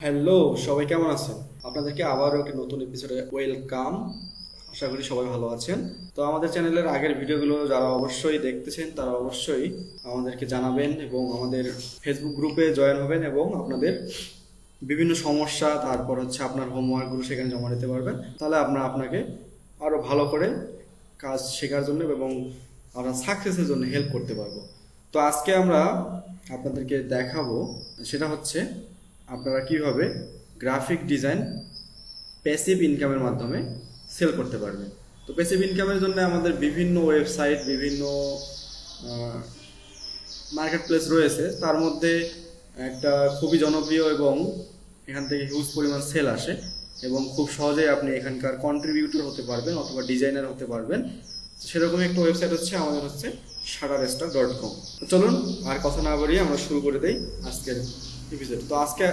Hello, সবাই কেমন আছেন? আপনাদেরকে আবারও একটি নতুন এপিসোডে ওয়েলকাম। আশা করি সবাই ভালো আছেন। তো আমাদের চ্যানেলের আগের ভিডিওগুলো যারা অবশ্যই দেখতেছেন তারা অবশ্যই আমাদেরকে জানাবেন এবং আমাদের ফেসবুক গ্রুপে জয়েন হবেন এবং আপনাদের বিভিন্ন সমস্যা তারপর হচ্ছে আপনার হোমওয়ার্কগুলো সেখানে জমা দিতে পারবেন। তাহলে আপনাকে আরও ভালো করে কাজ শেখার জন্য এবং আমরা সাকসেসের জন্য হেল্প করতে পারবো। তো আজকে আমরা আপনাদেরকে দেখাবো, সেটা হচ্ছে আপনারা কিভাবে গ্রাফিক ডিজাইন প্যাসিভ ইনকামের মাধ্যমে সেল করতে পারবেন। তো প্যাসিভ ইনকামের জন্য আমাদের বিভিন্ন ওয়েবসাইট, বিভিন্ন মার্কেট প্লেস রয়েছে। তার মধ্যে একটা খুবই জনপ্রিয় এবং এখান থেকে হিউজ পরিমাণ সেল আসে এবং খুব সহজেই আপনি এখানকার কন্ট্রিবিউটর হতে পারবেন অথবা ডিজাইনার হতে পারবেন। সেরকম একটা ওয়েবসাইট হচ্ছে আমাদের shutterstock.com। তো চলুন আর কথা না বাড়িয়ে আমরা শুরু করে দেই আজকের এপিসোড। তো আজকে